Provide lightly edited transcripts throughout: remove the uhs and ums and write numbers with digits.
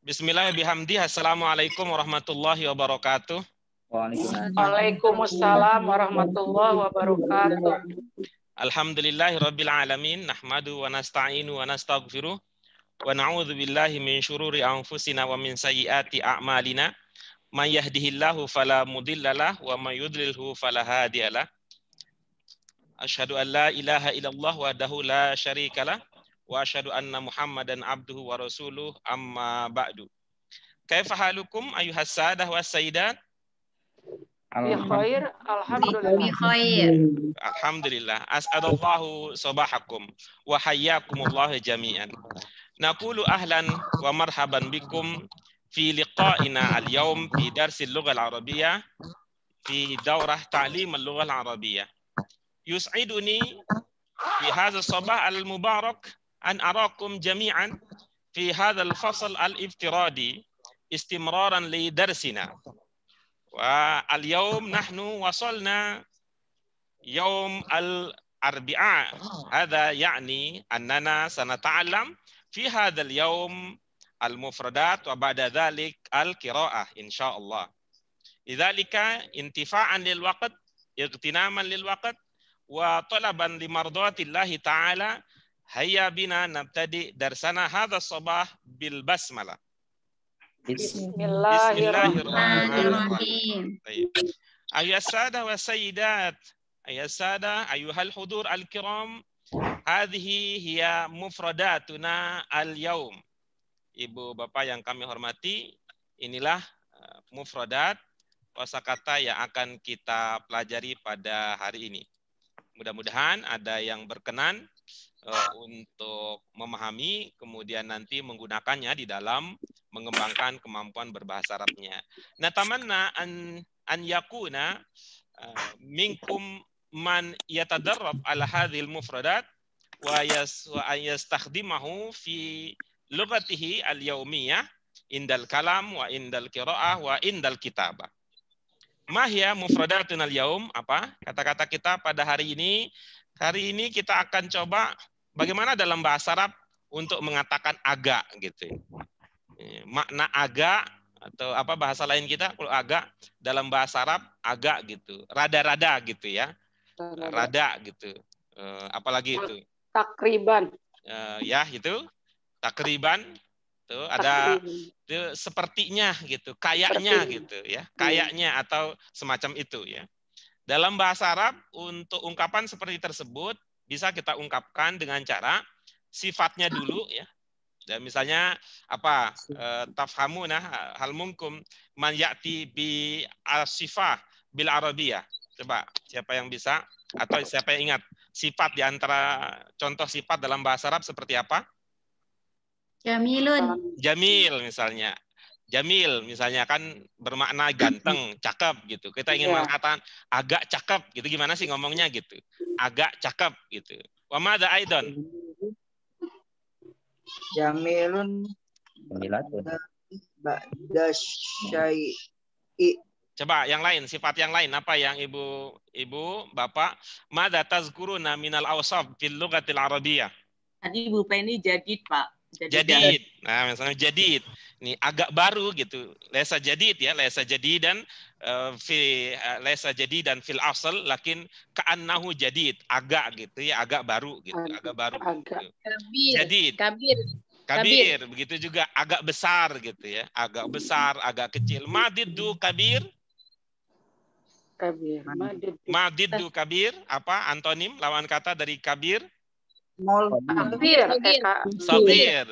Bismillahirrahmanirrahim. Assalamualaikum warahmatullahi wabarakatuh. Waalaikumsalam warahmatullahi wabarakatuh. Alhamdulillahirabbil alamin, nahmadu wa nasta'inu wa nastaghfiruh wa na'udzu billahi min syururi anfusina wa min sayyiati a'malina. May yahdihillahu fala mudhillalah wa may yudlilhu fala hadiyalah. Asyhadu an la ilaha illallah wahdahu la syarikalah wa asyhadu anna Muhammadan abduhu wa rasuluh, amma ba'du. Kaifa halukum ayyuhas sadah was sayyidat? Bi khair, alhamdulillah. Alhamdulillah. As'adallahu sabahakum wa hayyakumullah jami'an. Naqulu ahlan wa marhaban bikum fi liqa'ina al-yawm fi darsil lughah al-arabiyyah fi daurah ta'lim al-lughah al-arabiyyah. Yus'iduni fi hadha as-sabah al-mubarak an arakum jami'an fi hadha al-fasl al-iftiradi istimraran li darsina. Wa al-yawm nahnu wasalna yawm al-arbi'a. Hadha yani annana sanata'allam fi hadha al-yawm al-mufradat wa ba'da dhalik al-qira'ah insyaallah. Lidzalika intifa'an lil waqt, igtinaman lil waqt wa talaban li mardatillahi ta'ala, hayya bina nabtadi darsana hadha as-sabah bil basmalah. Bismillahirrahmanirrahim. Ayyuhas sadah wa sayyidat, ayyuhas sadah ayyuhal hudur al-kiram, hadhihi hiya mufradatuna al-yawm. Ibu bapak yang kami hormati, inilah mufradat kosakata yang akan kita pelajari pada hari ini. Mudah-mudahan ada yang berkenan untuk memahami, kemudian nanti menggunakannya di dalam mengembangkan kemampuan berbahasa Arabnya. Natamanna an yakuna minkum man yatadarrab ala hadhil mufradat wa yastakhdimahu fi lughatihi al-yawmiyah indal kalam wa indal qiraah wa indal kitabah. Mahya mufradatun al-yawm, apa kata-kata kita pada hari ini? Hari ini kita akan coba bagaimana dalam bahasa Arab untuk mengatakan agak gitu. Makna agak atau apa bahasa lain kita kalau agak dalam bahasa Arab agak gitu. Rada-rada gitu ya. Rada gitu. Apalagi itu? Takriban. Ya itu. Takriban. Tuh ada itu sepertinya gitu, kayaknya gitu ya. Kayaknya atau semacam itu ya. Dalam bahasa Arab, untuk ungkapan seperti tersebut bisa kita ungkapkan dengan cara sifatnya dulu ya. Dan misalnya apa? Tafhamuna hal mungkum man ya'ti bi as-sifah bil arabiyah. Coba siapa yang bisa atau siapa yang ingat sifat di antara contoh sifat dalam bahasa Arab seperti apa? Jamilun. Jamil misalnya. Jamil misalnya kan bermakna ganteng, cakep gitu. Kita ingin mengatakan agak cakep gitu, gimana sih ngomongnya gitu? Agak cakep gitu. Wa madza aidan? Jamilun ba'da syai'i. Coba yang lain, sifat yang lain apa yang ibu bapak? Madza tazkuruna minal awsaf fil lughatil arabiyyah? Tadi Bu Penny jadid, Pak. Jadid. Nah, misalnya jadid. Ini agak baru gitu. Laisa jadid ya, laisa jadidan laisa jadidan fil asl lakin ka'annahu jadid, agak gitu ya, agak baru gitu, agak baru. Gitu. Jadid. Kabir, begitu juga agak besar gitu ya. Agak besar, agak kecil. Madiddu kabir. Madiddu kabir, apa antonim lawan kata dari kabir? Sogir,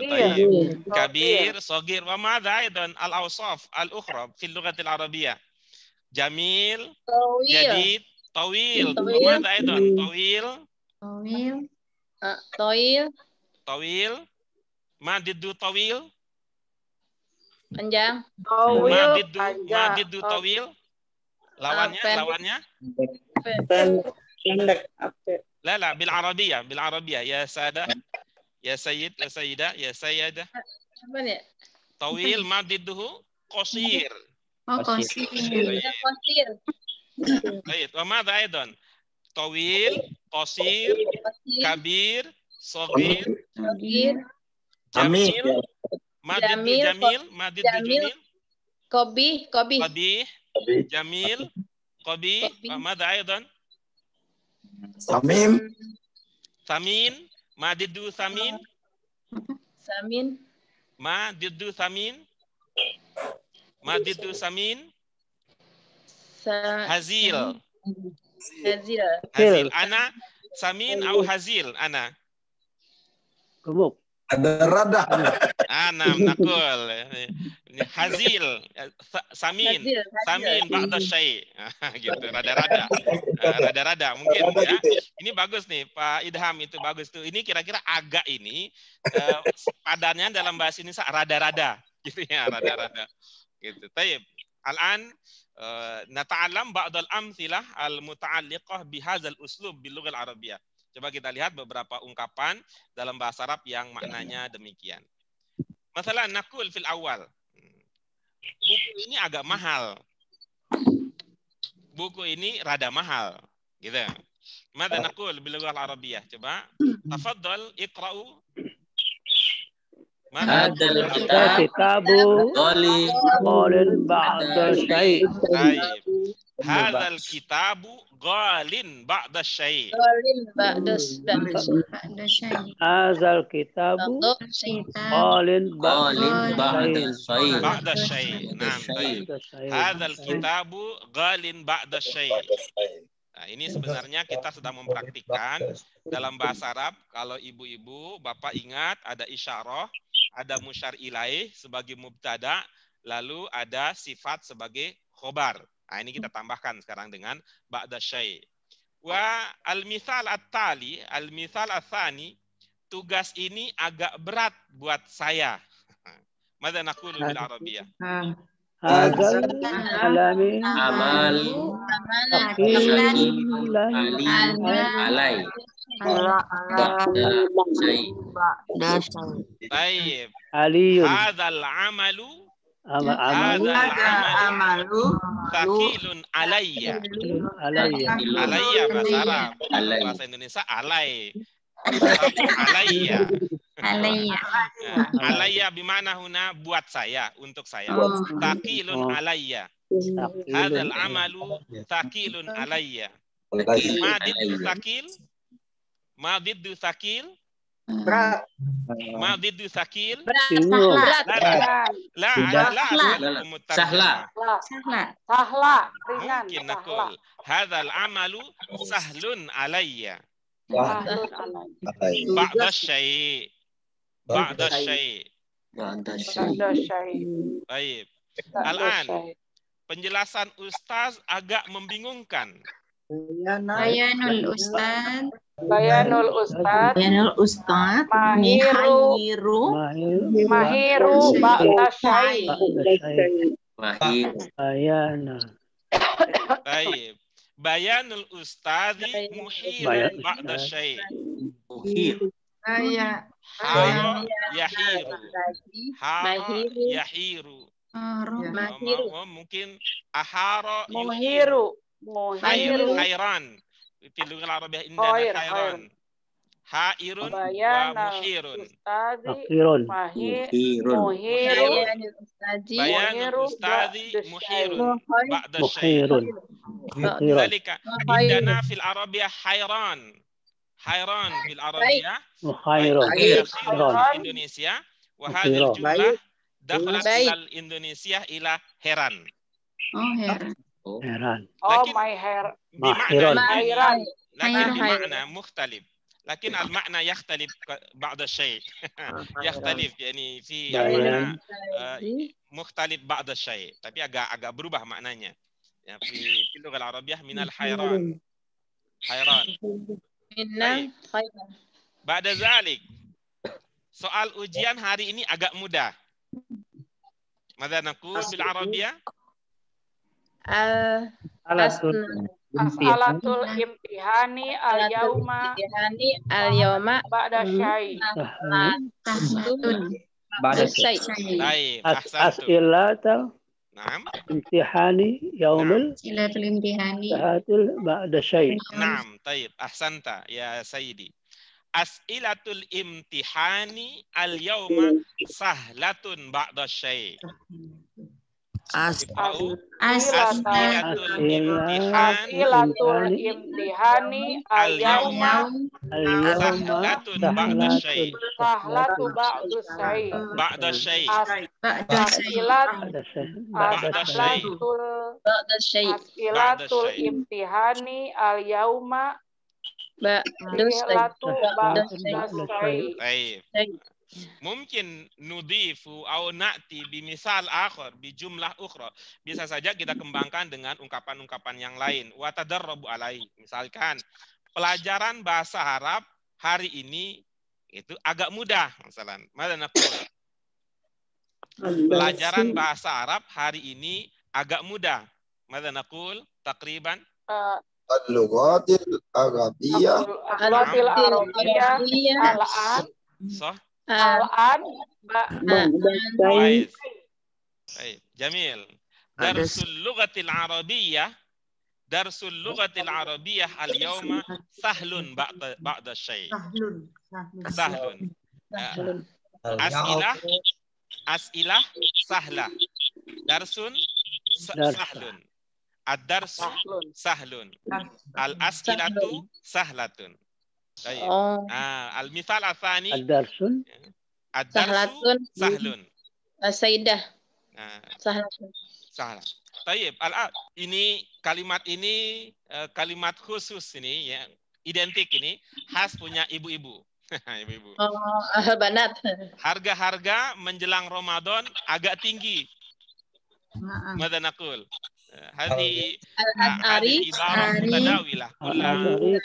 kabir, sogir. Wa madza aidan al-awsaf al-ukhra fil lughatil arabiyyah? Jamil, jadid, tawil. Wa madza aidan? Tawil. Madiddu tawil. Panjang. Madiddu tawil. Lawannya? Pendek. لا بالعربية يا سادة يا سيد يا سيدة يا سيدة. طويل ما ضده قصير. قصير. طيب وماذا أيضا؟ طويل، قصير، كبير، صغير، جميل، Madiddu Jamil, jamil, madiddu Jamil. jamil. Qabih. Qabih, jamil, qabih. Qabih. Mada aidan? Samim. Samin, madiddu samin, Samin. madiddu samin, madiddu samin. Hazil. Hazil. Hazil. Ana samin atau hazil? Ana. Gemuk. Ada rada. Ana nakul. Hazil. Samin. Hazil. Samin ba'da syai'. Gitu, rada-rada. Rada-rada mungkin ya. Ini bagus nih Pak Idham, itu bagus tuh. Ini kira-kira agak ini padannya dalam bahasa Indonesia rada-rada gitu ya, rada-rada. Gitu. Taib. Al-an nata'allam ba'd al-amthilah al-muta'alliqah bihadzal uslub bil lughah al-arabiyyah. Coba kita lihat beberapa ungkapan dalam bahasa Arab yang maknanya demikian. Masalah nakul fil awal. Buku ini agak mahal. Buku ini rada mahal, gitu. Mada nakul bil lughah al-arabiyyah. Coba tafaddal iqra'u. Hadal kitabu qalin ba'da syai'. Baik. Hadzal kitabu qalin ba'da syai'. Qalin ba'da syai'. Hadzal kitabu qalin ba'da syai'. Ba'da syai'. Naam, baik. Hadzal kitabu qalin ba'da syai'. Nah, ini sebenarnya kita sedang mempraktikkan dalam bahasa Arab. Kalau ibu-ibu, bapak ingat ada isyarah, ada musyar ilaih sebagai mubtada, lalu ada sifat sebagai khobar. Nah, ini kita tambahkan sekarang dengan ba'da syai'. Wa al-mithal at-tali, al-mithal ats-tsani, tugas ini agak berat buat saya. Madza naqulu bil arabiyyah? Hadzal alami Amal. Alai. Baik. aliyun Hadzal amalu Amalu. thaqilun alayya. alayya Alayya bahasa Arab. Alay. Bahasa Indonesia alay. Alayya. Alayya bimana huna buat saya, untuk saya. Thaqilun alayya. Hadzal amalu thaqilun alayya. Madiddu thaqil? Madiddu thaqil? Berat. Madiddu thaqil? bingung La, Sahla. Sahla. Ringan. mungkin Sahla. nakul hadzal amalu sahlun alayya Sahlun alai. ba'da syai'. Ba'da syai'. Ba'da syai'. Baik. Ba'da Al-an. syai'. Penjelasan Ustaz agak membingungkan. Bayanul Ustaz. Bayanul Ustaz. Bayanul Ustaz. Mahiru. Mahiru ba'da syai'. Mahir. bayana Baik. Bayanul ustadzi muhirun ba'da syai'. Muhir. Hara yahiru. Hara yahiru. Mahiru. Mungkin ahara Muhiru. Muhiru. Khairan. Fi lughah al-arabiyyah indana Khair, khairan. Hairun wa Bayanul muhirun. Ustazi. akhirun Muhirun. Muhiru. Bayanul Ustazi. Bayanul ustadzi muhirun ba'da mukhirun syai'. Dzalika indana fil arabiyyah hairan. Hairan fil arabiyyah. mukhairun Hairan Indonesia. Wa hadhil jumlah dakhalat Baik. ilal Indonesia ila heran. heran Oh, Lakin- my hair. Mahiran. Hairan. لكن Hairan. بمعنى مختلف لكن المعنى يختلف بعض الشيء يختلف يعني في Bayan. مختلف بعض الشيء tapi agak berubah maknanya ya في اللغة العربية من الحيران حيران Minna khairan. بعد ذلك soal ujian hari ini agak mudah. ماذا نقول بالعربية؟ As'alatul imtihani al-yauma Imtihani al-yawma ba'da syai'. ba'da syai'. Baik, ahsantum. as'ilatal Naam. imtihani yaumil Silatul imtihani. sahatil ba'da syai' Naam, taib. Ahsanta ya Sayyidi. as'ilatul imtihani al-yawma sahlatun ba'da syai'. As'ilatul imtihan As'ilatul imtihani al-yawma sahlatun ba'da syai'. sahlatu ba'du syai'. Ba'da syai'. As'ilatul imtihani al-yawma sahlatu ba'du syai'. Baik. Mungkin nudifu au na'ti bimisal akhar bi jumlah ukhra. Bisa saja kita kembangkan dengan ungkapan-ungkapan yang lain. Wa tadarrabu alaihi. Misalkan pelajaran bahasa Arab hari ini itu agak mudah, misalkan. Mada naqul? Pelajaran bahasa Arab hari ini agak mudah. Mada naqul? Takriban Al-lughatil Arabiyyah. Al-lughatil Arabiyyah al-an. Sah? Al-an Baik. Baik, jamil. Darsul lughatil arabiyyah al-yawma sahlun ba'da syai'. Sahlun. As'ilah sahlah. Darsun sahlun. Ad-darsu sahlun. Al-as'ilatu sahlatun. Baik. Al-mithal ats-tsani ad-darsu sahlun. As-saidah. Sahlatun. Sahlah. Baik. Ini kalimat kalimat khusus ini ya, identik ini khas punya ibu-ibu. Ibu-ibu. Banat. Harga-harga menjelang Ramadan agak tinggi. Mada naqul? Hadhi ibarah mutadawilah. Al-ari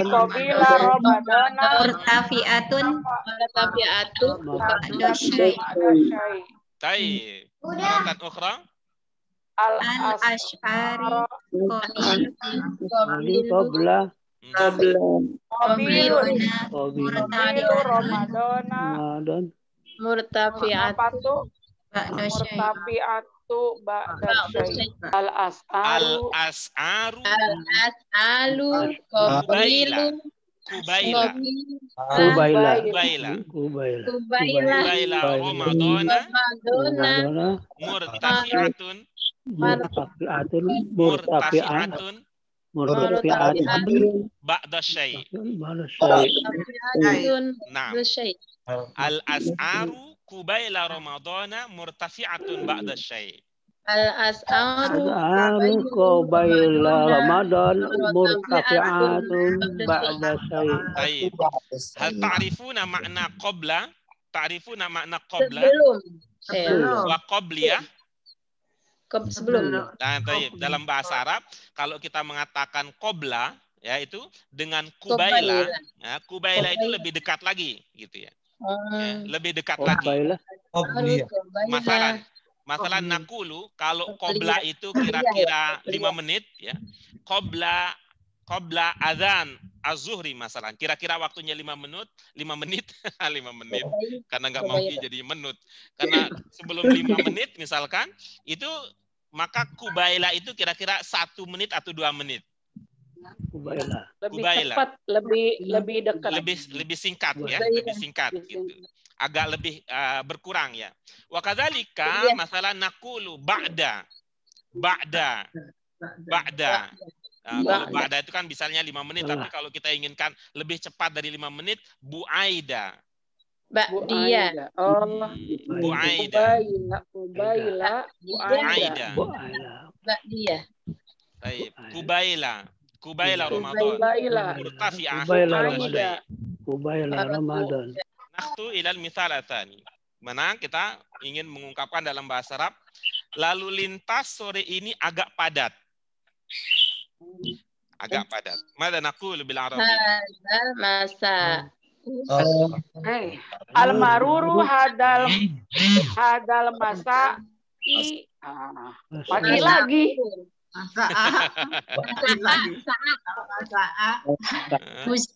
qabila Ramadana murtafi'atun ba'da syai'. Taib. Maratan ukhra. al-ash'ari qabla Ramadan Murtafi'atu ba'da syai'. Al-as'aru Kubaila Ramadana murtafi'atun ba'da syai'. Nah, al-as'aru kubaila Ramadana murtafi'atun ba'da syai'. Al-as'aru qabla Ramadan murtafi'atun ba'da syai'. Baik. Hal ta'rifuna makna qabla? Ta'rifuna makna qabla? Belum. Wa qabliyah? Sebelum. Nah, baik. Dalam bahasa Arab, kalau kita mengatakan qabla, ya itu dengan kubaila. Ya, kubaila itu lebih dekat lagi, gitu ya. Ya, lebih dekat lagi. Masalah nakulu, kalau qabla itu kira-kira 5 menit, ya. Qabla adzan az-zuhri masalah. Kira-kira waktunya 5 menit, 5 menit. Karena nggak mau jadi menut. Karena sebelum 5 menit misalkan, itu maka kubaila itu kira-kira 1 menit atau 2 menit. Lebih cepat, lebih dekat. Lebih singkat ya, lebih singkat gitu. Agak lebih berkurang ya. Wa kadzalika masalah naqulu ba'da. Kalau ba'da itu kan misalnya 5 menit, tapi kalau kita inginkan lebih cepat dari 5 menit, bu'aida. Ba'diyah. Bu'aida. Ba'diyah. Baik, Kubaila Ramadan. Murtafi'ah. Kubaila Ramadan. Nahtu ilal mithal atsani. Mana kita ingin mengungkapkan dalam bahasa Arab, lalu lintas sore ini agak padat. Mada naqul bil Arabi? Hadzal masa. Al-maruru hadal masa pagi lagi.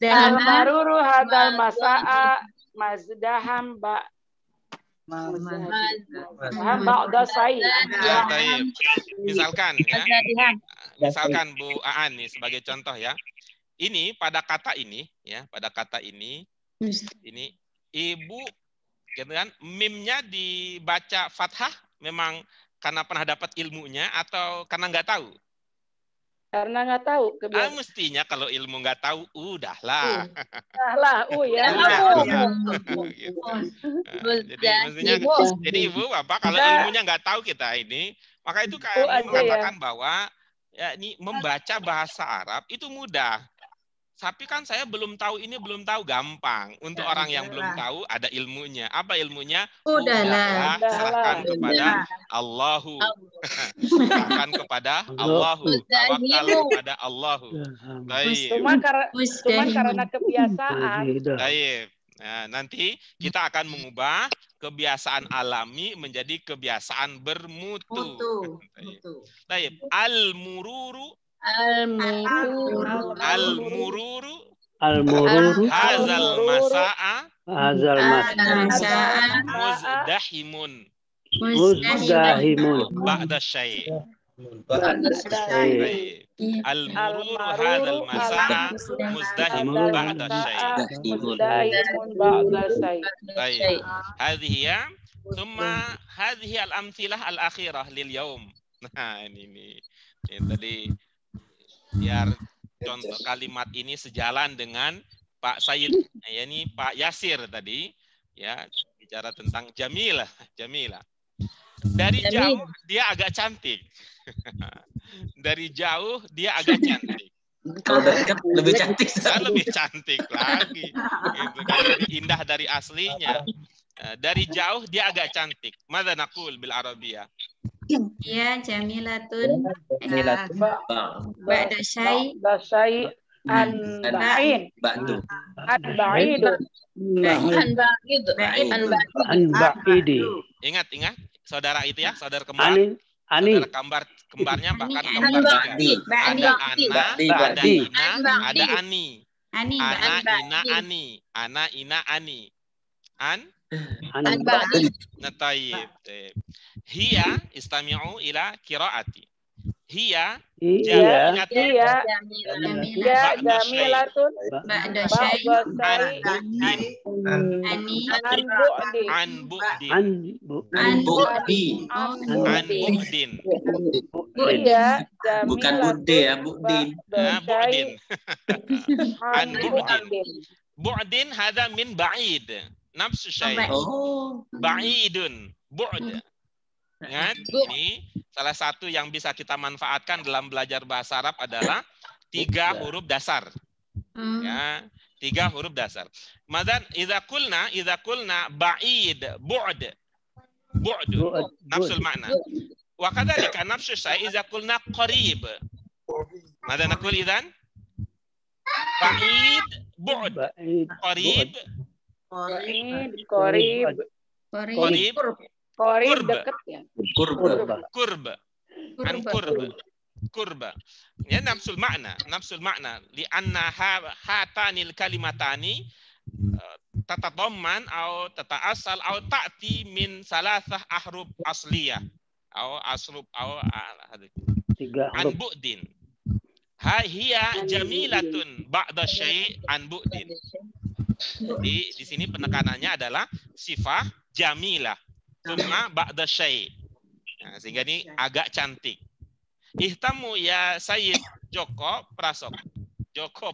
Al-maruru hadal masa'a mazdaham ba'da syai'. Misalkan ya. Misalkan Bu Aan nih sebagai contoh ya. ini pada kata ini ya, pada kata ini ibu gitu kan, mimnya dibaca fathah memang karena pernah dapat ilmunya atau karena nggak tahu? Karena nggak tahu kebiasaan. Mestinya kalau ilmu nggak tahu, udahlah. Ya. Jadi ibu bapak kalau ilmunya nggak tahu kita ini, maka itu kami mengatakan bahwa ya ini membaca bahasa Arab itu mudah. Tapi kan saya belum tahu ini, belum tahu, gampang. Untuk orang yang belum tahu ada ilmunya. Apa ilmunya? Udahlah. Serahkan kepada Allahu. Serahkan kepada Allahu. Tawakal kepada Allahu. Baik. Cuma karena kebiasaan. Baik. Nah, nanti kita akan mengubah kebiasaan alami menjadi kebiasaan bermutu. Baik. Al-mururu. Hazal masa'a muzdahimun ba'da syai'. Al-mururu hadzal masa'a muzdahimun ba'da syai'. Baik. Hadhihi ya. Thumma hadhihi al-amthilah al-akhirah lil yaum. Nah, ini tadi biar contoh kalimat ini sejalan dengan Pak Said, ya ini Pak Yasir tadi, ya bicara tentang Jamilah. Dari jauh dia agak cantik. Dari jauh dia agak cantik. Kalau dekat lebih cantik. Lebih cantik lagi. Itu kan lebih indah dari aslinya. Dari jauh dia agak cantik. Madza naqul bil Arabiyah? Ya, jamilatun. Ba'da syai' an-ba'id. Ingat saudara itu ya, saudara kembar. Saudara kembarnya bahkan kembar juga. Ada Ana, ada Ina, ada Ani. Ana, Ina, Ani. Ana, Ina, Ani. Nataib. Hiya istami'u ila qiraati. Hiya jamilatun ba'da syai' an bu'din. Bukan bude ya, bu'din. An bu'din. Bu'din hadza min ba'id. Nafsu syai'. Ba'idun. Bu'd. Ingat, ini salah satu yang bisa kita manfaatkan dalam belajar bahasa Arab adalah 3 huruf dasar. Ya, 3 huruf dasar. Madan idza qulna ba'id, bu'd. Nafsul makna. Wa kadzalika nafsu syai' idza qulna qarib. Mada naqul idzan? Ba'id, bu'd. Qarib dekat ya. Kurba. Ya nafsul makna. Lianna hatanil kalimatani tatadamman atau tata'assal atau ta'ti min salasah ahruf asliyah. An bu'din. Hiya jamilatun ba'da syai' an bu'din. Di sini penekanannya adalah sifah jamilah. Summa ba'da syai'. Nah, sehingga ini agak cantik. Ihtamu ya Sayyid Joko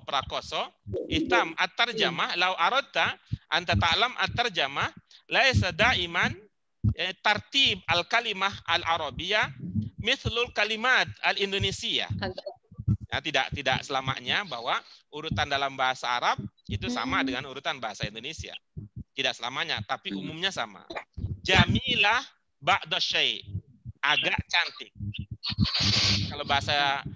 Prakoso. Ihtam at-tarjamah law aradta anta ta'lam at-tarjamah laisa da'iman tartib al-kalimah al-arabiyah mithlul kalimat al-indonesiya. Nah, tidak selamanya bahwa urutan dalam bahasa Arab itu sama dengan urutan bahasa Indonesia. Tidak selamanya, tapi umumnya sama. Jamilah ba'da syai'. Agak cantik. Kalau bahasa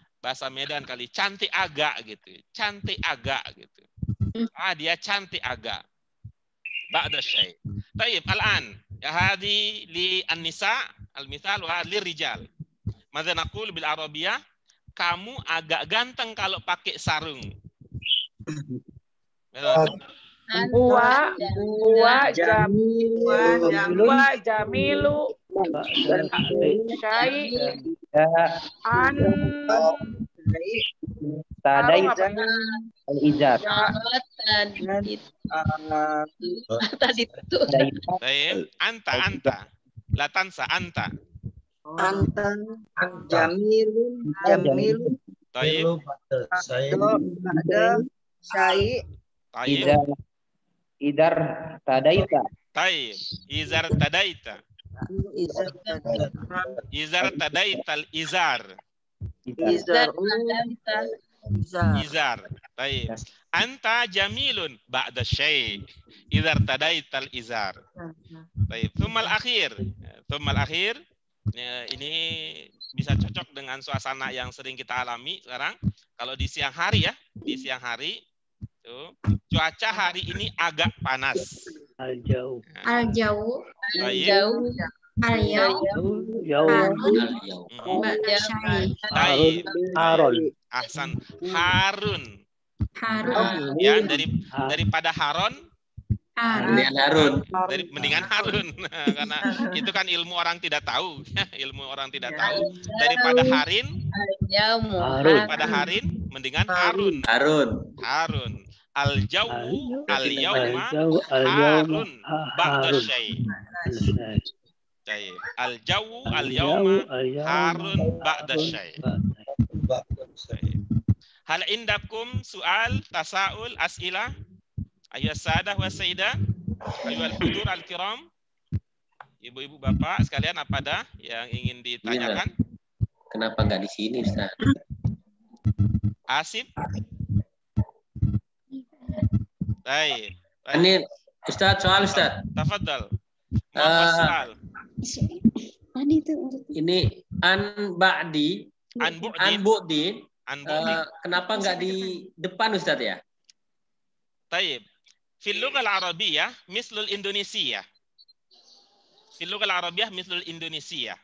Medan kali cantik agak gitu. Cantik agak gitu. Dia cantik agak. Ba'da syai'. Baik, al-an. Ya hadi li an-nisa al-mithal wa li rijal. Madza naqul bil arabiyah? Kamu agak ganteng kalau pakai sarung. Huwa jamilu syai' an Tadaita al-izar. Tadi itu. Baik, anta. La tansa anta. Anta jamilun Baik. ada syai Baik. Idar tadaita. Baik. Izar tadaita. Izar tadaita al-izar. Izar. Baik. Anta jamilun ba'da syai. Izar tadaita al-izar. Baik. Thummal akhir. Ini bisa cocok dengan suasana yang sering kita alami sekarang. Kalau di siang hari ya, tuh, cuaca hari ini agak panas. Al-jauh. Al-jauh. Baik. Ba'da syai. Baik. Harun. Ahsan. Harun. Harun. Ya, daripada Harun, mendingan Harun. Karena itu kan ilmu orang tidak tahu. Ilmu orang tidak tahu. Daripada Harin, daripada Harin, mendingan Harun. Al-jauh al-yauma Harun ba'da syai. Al-jauh al-yauma Harun ba'da syai. Hal indakum soal, tasaul, as'ilah? Ayuhas sadah wa sayyidah, ayuhal hudur al-kiram. Ibu-ibu bapak sekalian, apa ada yang ingin ditanyakan? Kenapa nggak di sini, Ustaz? Asif? Baik. Ini Ustaz, soal Ustaz. Tafadhal. Soal. Ini an-ba'di, an-bu'din. Kenapa nggak di depan Ustaz ya? Taib. Fil lughal arabiyyah mislul Indonesia. Fil lughal arabiyyah mislul Indonesia.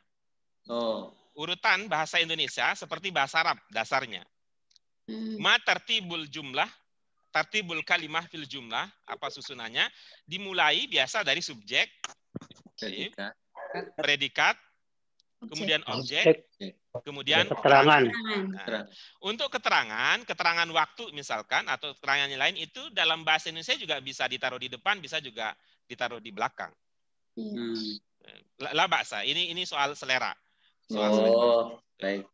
Oh. Urutan bahasa Indonesia seperti bahasa Arab dasarnya. Ma tartibul jumlah, tartibul kalimah fil jumlah, apa susunannya? Dimulai biasa dari subjek, predikat, kemudian objek, kemudian keterangan. Nah, untuk keterangan waktu misalkan atau keterangan yang lain itu dalam bahasa Indonesia juga bisa ditaruh di depan, bisa juga ditaruh di belakang. Lah bahasa. Ini soal selera. Baik.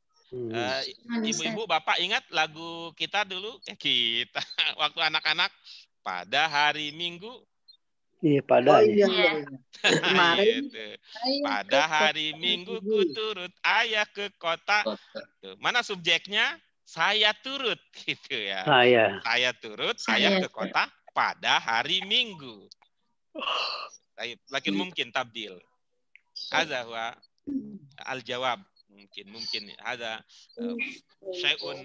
Ibu-ibu, bapak ingat lagu kita dulu? Kita waktu anak-anak pada hari Minggu. Iya, pada. Kemarin pada hari Minggu ku turut ayah ke kota. Tuh, mana subjeknya? Saya turut, gitu ya. Saya turut ayah ke kota pada hari Minggu. Lakin mungkin tabdil. Hadza huwa al-jawab. Mungkin ada syai'un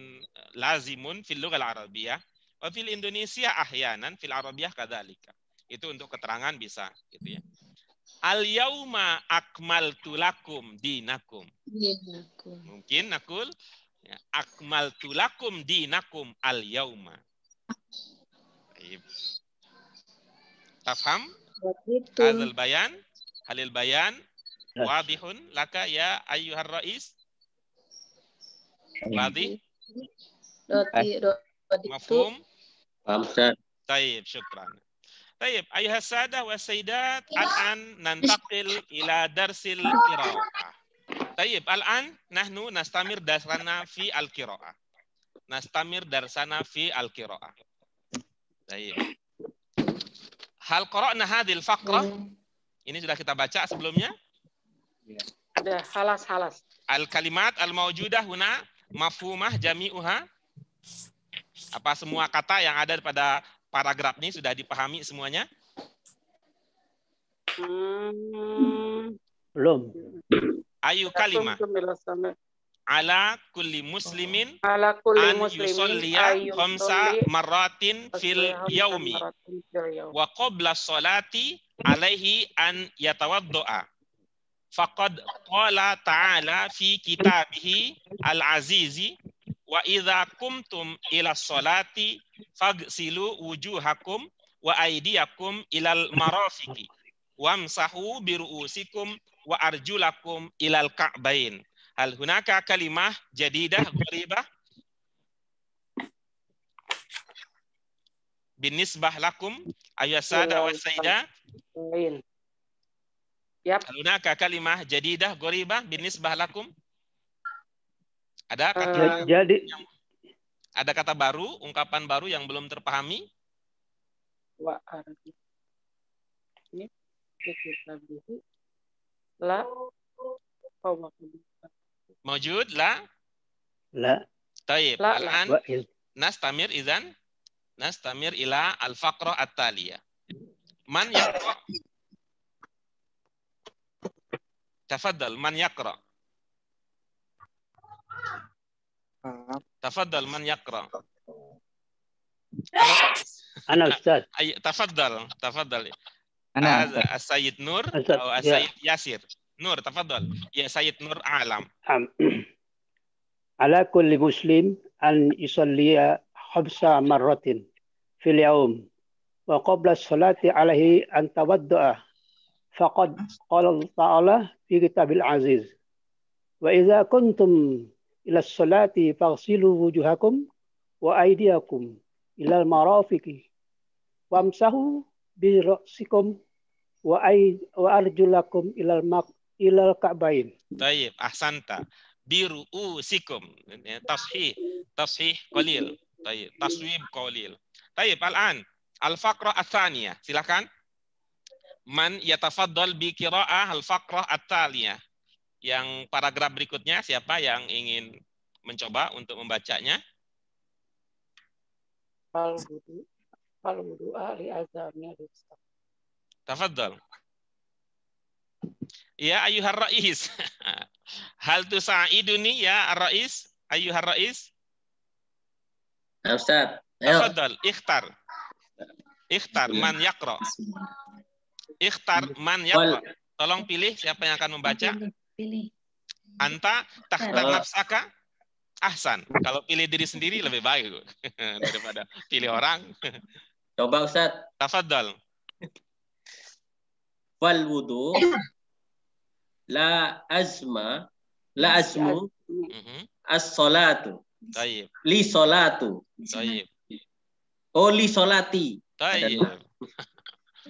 lazimun fil lughal arabiyyah wa fil Indonesia ahyanan fil arabiyyah kadzalika. Itu untuk keterangan bisa gitu ya. Al-yauma akmaltu lakum dinakum. Mungkin nakul ya, akmaltu lakum dinakum al-yauma. Baik. Tafham? Hadzal bayan? Halil bayan? Wadihun laka ya ayyuhar rais? Wadih? Mafhum? Paham, Ustaz. Taib, syukran. Taib, ayuhas sadah wa sayyidat, al-an nantaqil ila darsil qira'ah. Taib, al-an nahnu nastamir darsana fi al-qira'ah. Taib. Hal qara'na hadhil faqrah? Ini sudah kita baca sebelumnya. Ada halas. Al-kalimat al-mawjudah huna mafhumah jami'uha. Apa semua kata yang ada pada paragraf ini sudah dipahami semuanya? Belum. Ayu kalimah. Ala kulli muslimin an yusolliya khamsa marratin fil yaumi wa qabla sholati alaihi an yatawaddo'a. Faqad qala ta'ala fi kitabihi al-azizi wa idza kumtum ila sholati fagsilu wujuhakum wa aydiyakum ilal marafiqi wamsahu biru'usikum wa arjulakum ilal ka'bain. Hal hunaka kalimah jadidah gharibah? binisbah lakum ayat sada wa sayyidah. Yap. Hunaka kalimah jadidah ghoribah binisbah lakum. Ada kata ada kata baru, ungkapan baru yang belum terpahami? Wa ini la Mawjud la? La. Taib. La. Al-an nastamir izan. Nastamir ila al-faqrah at-taliyah. Man yaqra? Tafaddal, man yaqra? Tafaddal, man yaqra? Ana Ustaz. Tafaddal, tafaddal. Ana As-Sayyid Nur atau As-Sayyid Yasir. Nur, tafaddal. Ya Sayyid Nur Alam. Ala kulli muslim an yusalliya khamsa marratin fil yawm wa qabla salati alaihi an tawaddu'a faqad qala ta'ala fi kitabil aziz wa idza kuntum ila salati faghsilu wujuhakum wa aydiyakum ila al-marafiqi wamsahu bi ra'sikum wa arjulakum ila al-ka'bain. Baik, ahsanta. Biru'usikum. Tashih qalil. Baik, taswib qalil. Baik, al-an al-faqrah ats-tsaniyah. Silakan. Man yatafaddal bi qira'ah al-faqrah ats-tsaliyah. Yang paragraf berikutnya siapa yang ingin mencoba untuk membacanya? Al-wudu li azamnya. Tafaddal. Ya ayyuhar rais. Hal tusa'iduni ya ar-rais? Ayyuhar rais? Ustaz. Tafaddal, ikhtar. Ikhtar man yaqra. Ikhtar man yaqra. Tolong pilih siapa yang akan membaca. Pilih. Anta takhtar nafsaka. Ahsan. Kalau pilih diri sendiri lebih baik daripada pilih orang. Coba Ustaz. Tafaddal. Wal wudu la azmu as-salatu. Tayyib. Li salatu. Tayyib. Oh, li salati. Tayyib.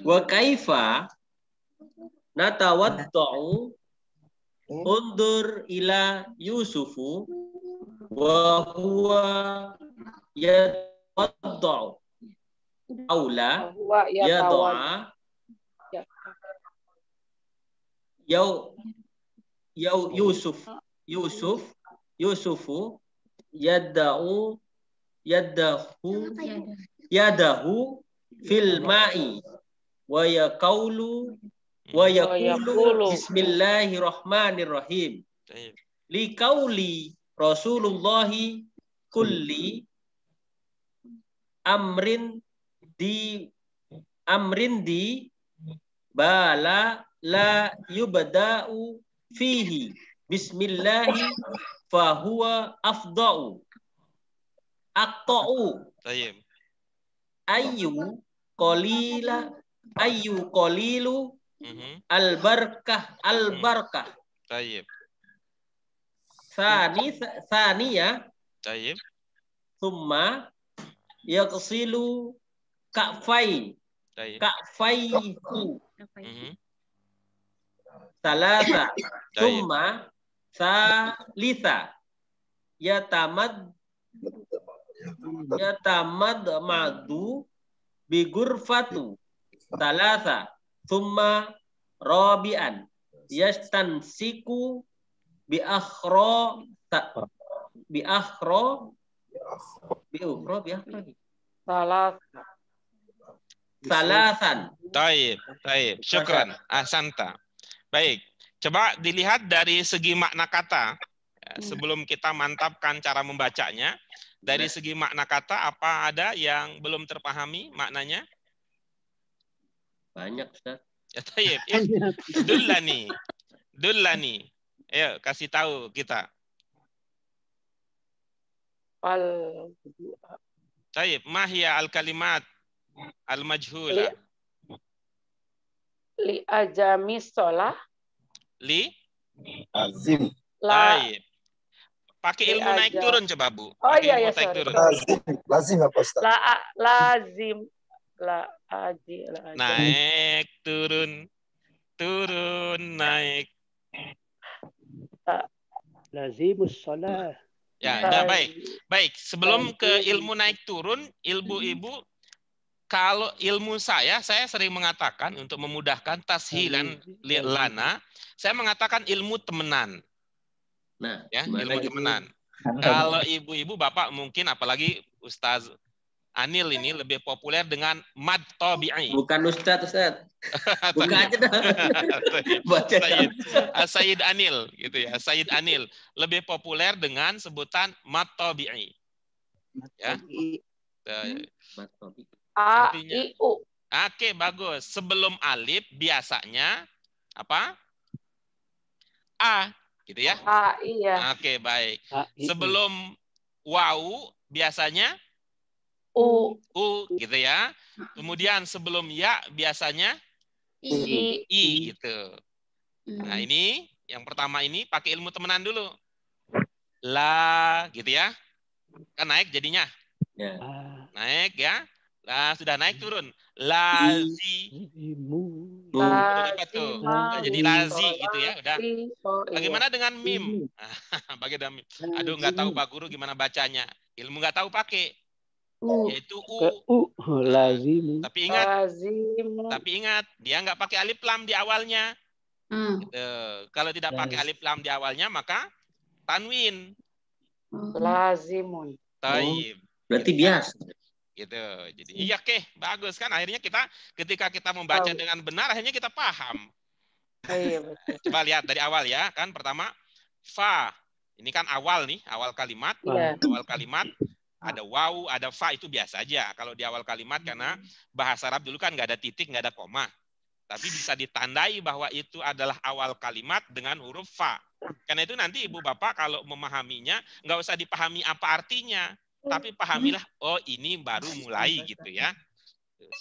Wa kaifa natawadda'u undur ila Yusufu wa huwa yatawadda'u aula yada'a Yusufu yadahu fil ma'i wa yaqulu bismillahirrahmanirrahim li qauli Rasulullahi kulli amrin di bala la yubda'u fihi bismillahi fahuwa afda'u aqta'u. Tayyib. Ayyu qalilu al-barakah. Tayyib. Thaniya. Tayyib. Thumma yaqsilu ka'faihi. Salasa. Thumma salisa. Yatamadmadu bi gurfatu. Salasa. Thumma rabi'an. Yastansiku bi salasan. Taib. Syukran. Ahsanta. Baik. Coba dilihat dari segi makna kata. Sebelum kita mantapkan cara membacanya. Dari segi makna kata, apa ada yang belum terpahami maknanya? Banyak, Ustaz. Ya, taib. Dullani. Ayo, kasih tahu kita. Taib. Mahya al-kalimat al-majhula. Li ajami sholah. Li? Azim. Taib. Pakai ilmu naik turun coba, Bu. Oh iya, naik sorry. turun. Lazim apa Ustaz? Lazim. La aji. Naik, turun, turun, naik. Lazimus shalah. Ya, nah, baik. Baik, sebelum ke ilmu naik turun, ibu-ibu, kalau ilmu saya sering mengatakan untuk memudahkan tashilan lana, saya mengatakan ilmu temenan. Nah, Ya, gimana ilmu gitu? temenan. Kalau ibu-ibu, bapak mungkin apalagi Ustaz Anil ini lebih populer dengan mad tabi'i. Bukan Ustaz. Buka aja dah. Baca Sayyid Anil gitu ya. Sayyid Anil lebih populer dengan sebutan mad tabi'i. Ya. Mad tabi'i. A, I, U. Oke, bagus. Sebelum alif biasanya apa? A, gitu ya. A, iya. Oke, baik. Sebelum wawu biasanya U, gitu ya. Kemudian sebelum ya biasanya I. gitu. Nah, ini yang pertama ini pakai ilmu temenan dulu. La gitu ya. Kan naik jadinya. Ya. Naik ya. Lah sudah naik turun. Lazimu. Udah dapat tuh. Jadi lazi gitu ya, udah. Bagaimana dengan mim? Bagaimana mim? Aduh, nggak tahu Pak Guru gimana bacanya. Ilmu nggak tahu pakai. Yaitu u. Lazimu. Tapi ingat, dia nggak pakai alif lam di awalnya. Gitu. Kalau tidak pakai alif lam di awalnya, maka tanwin. Lazimun. Taib. Berarti biasa. Gitu. Jadi iya bagus kan. Akhirnya ketika kita membaca dengan benar, akhirnya kita paham. Iya, betul. Coba lihat dari awal ya, kan pertama fa. Ini kan awal nih, awal kalimat. Awal kalimat. Ada wawu, ada fa, itu biasa aja. Kalau di awal kalimat, karena bahasa Arab dulu kan nggak ada titik, nggak ada koma. Tapi bisa ditandai bahwa itu adalah awal kalimat dengan huruf fa. Karena itu nanti ibu bapak kalau memahaminya, nggak usah dipahami apa artinya. Tapi pahamilah, oh ini baru mulai gitu ya.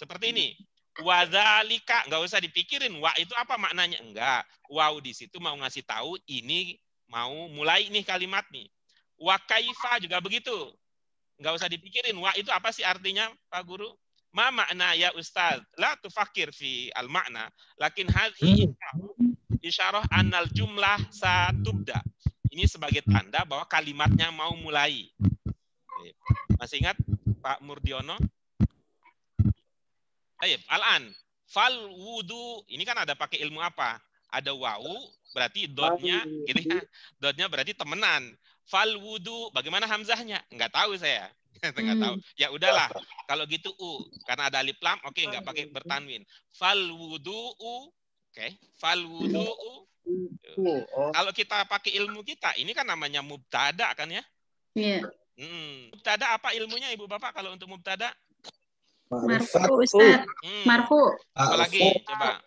Seperti ini. Wadzalika, nggak usah dipikirin, wa itu apa maknanya. Enggak. Waw di situ mau ngasih tahu, ini mau mulai nih kalimat nih. Wa kaifa juga begitu. Nggak usah dipikirin, wah itu apa sih artinya Pak Guru? Ma makna ya Ustaz? La tufakir fi al-makna. Lakin hadhi isyarah annal jumlah satubda. Ini sebagai tanda bahwa kalimatnya mau mulai. Masih ingat Pak Murdiono? Baik, al-an. Fal wudu. Ini kan ada pakai ilmu apa? Ada wawu, berarti dotnya, gitu ya. Dotnya berarti temenan. Fal wudu, bagaimana hamzahnya? Enggak tahu saya. Enggak tahu. Ya udahlah. Kalau gitu u, karena ada alif lam, oke, enggak pakai bertanwin. Fal wudu'u, oke. Fal wudu'u. Kalau kita pakai ilmu kita, ini kan namanya mubtada kan ya? Iya. Mubtada apa ilmunya Ibu Bapak kalau untuk mubtada? Ma'rifat. Marfu, Ustaz. Marfu. Apalagi coba.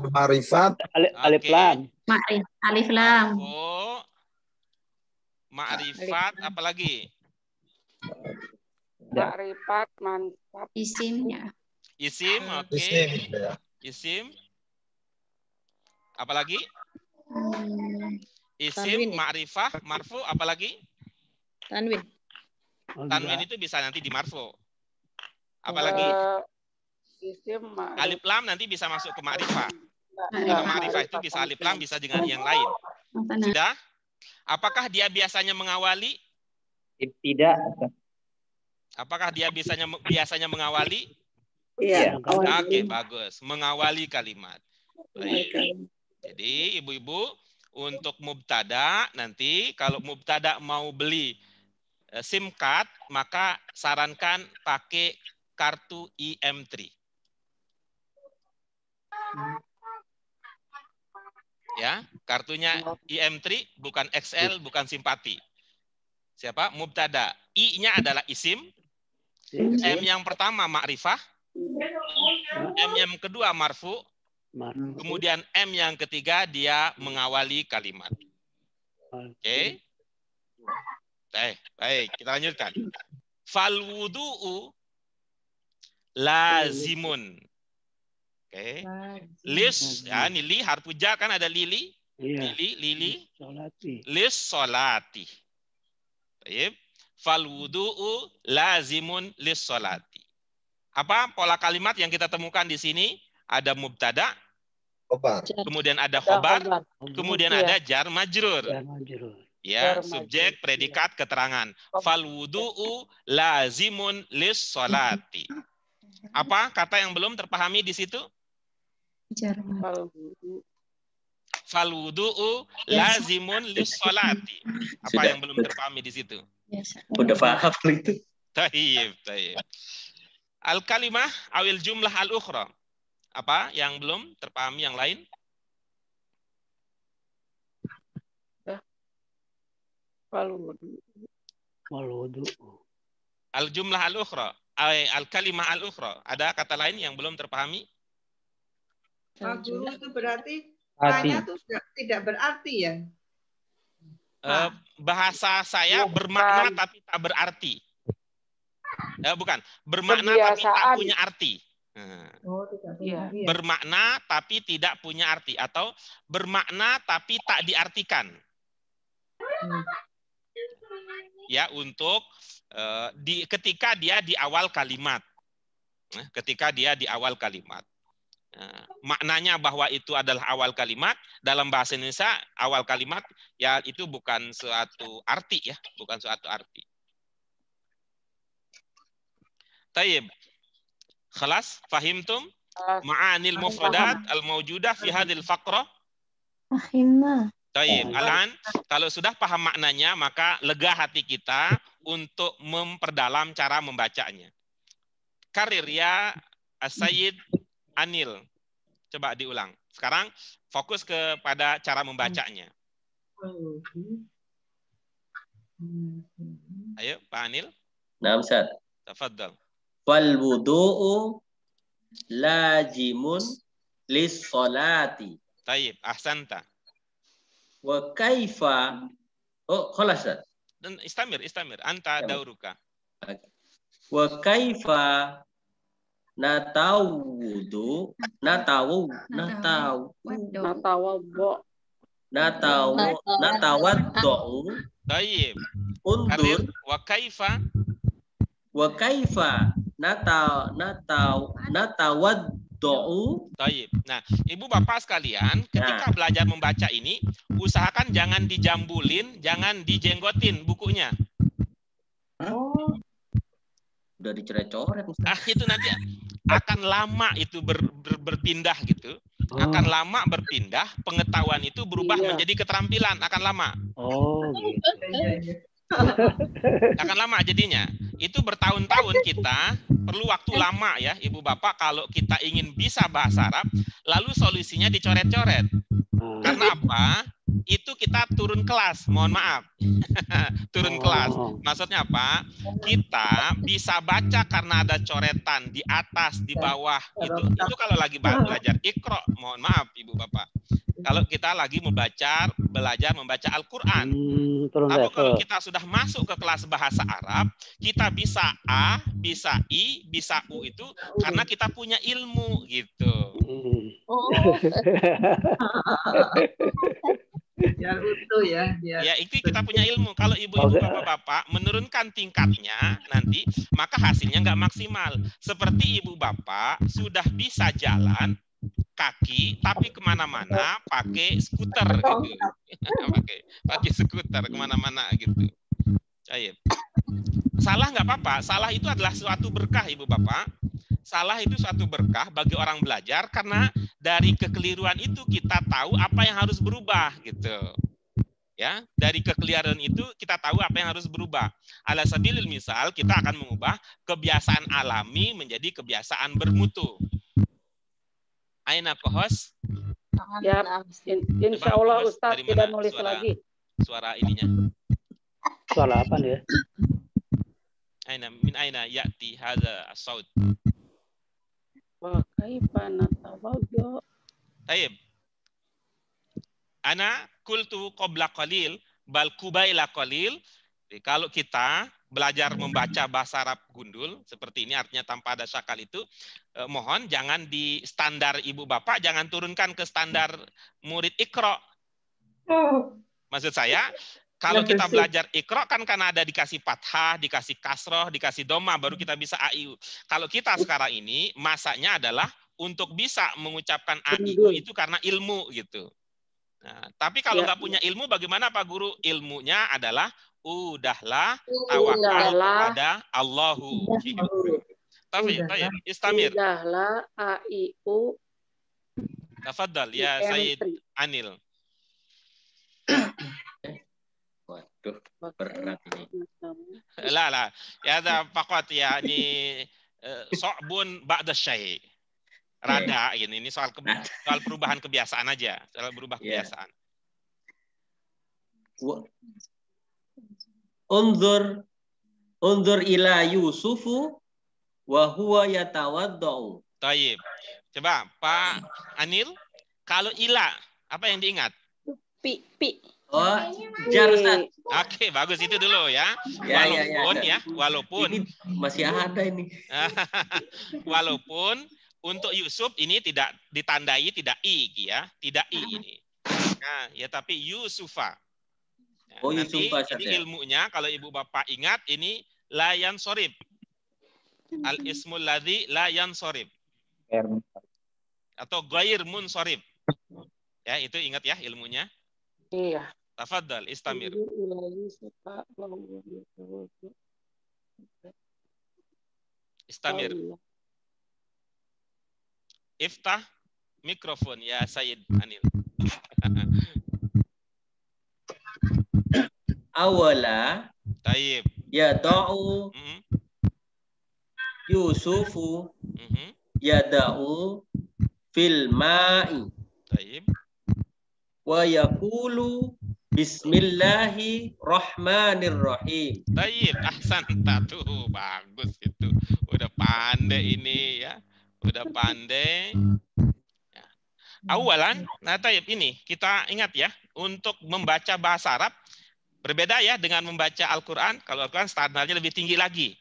Ma'rifat. Alif lam. Alif lam. Ma'rifat apalagi? Ma'rifat, mantap. Isimnya. Isim, oke. Isim. Apalagi? Isim, ma'rifah, marfu, apalagi? Tanwin. Tanwin itu bisa nanti di marfu. Apalagi? Isim, alif lam nanti bisa masuk ke ma'rifah. Kalau ma'rifah itu bisa alif lam, bisa dengan yang lain. Sudah? Apakah dia biasanya mengawali? Tidak. Apakah dia biasanya mengawali? Iya. Oke, bagus. Mengawali kalimat. Baik. Jadi ibu-ibu untuk mubtada nanti kalau mubtada mau beli SIM card maka sarankan pakai kartu IM3. Ya, kartunya IM3 bukan XL, bukan simpati. Siapa? Mubtada. I-nya adalah isim. M yang pertama ma'rifah. M yang kedua marfu. Kemudian M yang ketiga dia mengawali kalimat. Oke. Baik, kita lanjutkan. Fal wudu'u lazimun. Oke. Lis, ya ini li harfu jar kan ada lili. Lili. Lis solati. Baik. Fal wudu'u lazimun lis solati. Apa pola kalimat yang kita temukan di sini? Ada mubtada, Khobar. kemudian ada khobar, kemudian Iya. ada jar majrur. Ya, majrur. Ya, Jar subjek, majrur. predikat, keterangan. Fal wudu'u lazimun lis solati. Apa kata yang belum terpahami di situ? Fal wudu'u lazimun lis solati. Apa Sudah. yang belum terpahami di situ? Udah paham itu. Taib, taib. Al kalimah awil jumlah al ukhra. Apa yang belum terpahami yang lain? Waludu. Al jumlah al ukhra. Al kalimah al ukhra. Ada kata lain yang belum terpahami? Pak Guru, itu berarti Arti. tanya itu tidak berarti ya? Bahasa saya bermakna tapi tak berarti. Bukan, bermakna tapi tak Kebiasaan. punya arti. Oh, tidak Iya. berarti ya. Bermakna tapi tidak punya arti, atau bermakna tapi tak diartikan. Ya, untuk ketika dia di awal kalimat. Ketika dia di awal kalimat. Maknanya bahwa itu adalah awal kalimat, dalam bahasa Indonesia awal kalimat ya itu bukan suatu arti ya, bukan suatu arti. Taib. Khalas, fahimtum ma'anil mufradat al-mawjudah fi hadhil faqrah? Fahimna. Taib. Alan, kalau sudah paham maknanya, maka lega hati kita untuk memperdalam cara membacanya. Karir ya As-Sayyid Anil. Coba diulang. Sekarang fokus kepada cara membacanya. Ayo, Pak Anil. Nah, Ustaz. Tafadhal. Fal wudu'u lazimun lis salati. Taib, ahsanta. Wa kaifa. Oh, khalas, Ustaz. Dan istamir. Anta dauruka. Wa kaifa natawudu natawaddu Taib. undur Karir wa kaifa natawaddu. Taib. Nah, Ibu Bapak sekalian, ketika belajar membaca ini, usahakan jangan dijambulin, jangan dijenggotin bukunya. Oh. Udah dicoret-coret. Itu nanti akan lama itu berpindah gitu. Akan lama berpindah, pengetahuan itu berubah menjadi keterampilan, akan lama. Oh, gitu. Akan lama jadinya. Itu bertahun-tahun kita perlu waktu lama ya, Ibu Bapak, kalau kita ingin bisa bahasa Arab, lalu solusinya dicoret-coret. Karena apa? Itu kita turun kelas, mohon maaf. Turun kelas. Maksudnya apa? Kita bisa baca karena ada coretan di atas, di bawah. Itu kalau lagi belajar Iqra, mohon maaf Ibu Bapak. Kalau kita lagi belajar membaca Al-Quran. Tapi kalau kita sudah masuk ke kelas bahasa Arab, kita bisa A, bisa I, bisa U itu karena kita punya ilmu gitu. Biar utuh ya. Ya, itu kita punya ilmu. Kalau ibu-ibu bapak-bapak menurunkan tingkatnya nanti, maka hasilnya nggak maksimal. Seperti ibu bapak sudah bisa jalan kaki, tapi kemana-mana pakai skuter gitu. pakai skuter kemana-mana gitu. Cair. Salah nggak apa-apa. Salah itu adalah suatu berkah, ibu bapak. Salah itu suatu berkah bagi orang belajar karena dari kekeliruan itu kita tahu apa yang harus berubah gitu. Ya, dari kekeliruan itu kita tahu apa yang harus berubah. Ala sabilil misal, kita akan mengubah kebiasaan alami menjadi kebiasaan bermutu. Aina kohos? Ya, insya Allah Ustaz tidak nulis lagi. Suara ininya. Suara apa nih ya? Min aina ya'ti hadza as-saut? Wa kaifa natawaddu. Taib. Ana qultu qabla qalil bal qubaila qalil. Kalau kita belajar membaca bahasa Arab gundul seperti ini, artinya tanpa ada syakal itu, mohon jangan di standar ibu bapak, jangan turunkan ke standar murid Iqra. Maksud saya, Kalau Yang kita bersih. belajar Iqra kan karena ada dikasih fathah, dikasih kasroh, dikasih doma, baru kita bisa AIU. Kalau kita sekarang ini masaknya adalah untuk bisa mengucapkan AIU itu karena ilmu gitu. Nah, tapi kalau nggak punya ilmu, bagaimana Pak Guru? Ilmunya adalah udahlah tawakal kepada Allahu. Tayyib, istamir. Udahlah AIU. Tafadhal ya Sayyid Anil. Waduh, berat ini. Lah. Ya ada fakot ya ini so'bun ba'da syai'. Rada ini soal perubahan kebiasaan aja, soal berubah kebiasaan. Unzur ila Yusufu wa huwa yatawaddau. Tayyib. Coba Pak Anil, kalau ila apa yang diingat? Pi. Oh, jar Ustaz. Oke, bagus itu dulu ya. Walaupun ini masih ada ini. Walaupun untuk Yusuf ini tidak ditandai tidak i ya, tidak i ini. Nah, ya tapi Yusufa. Nah, Oh, nanti Yusufa ini ilmunya kalau Ibu Bapak ingat ini layan sorib. Al ismul ladzi layan sorib. Atau ghair munsorib. Ya, itu ingat ya ilmunya. Iya. Tafadhal istamir. Istamir. Iftah mikrofon ya Sayyid Anil. Awala. Tayyib. Yada'u. Yusufu. Yada'u fil ma'i. Tayyib. Wa yaqulu bismillahirrahmanirrahim. Tayyib, ahsan tuh, bagus itu. Udah pandai ini ya. Udah pandai. Ya. Awalan, nah tayyib ini kita ingat ya, untuk membaca bahasa Arab berbeda ya dengan membaca Al-Qur'an. Kalau Al-Qur'an standarnya lebih tinggi lagi.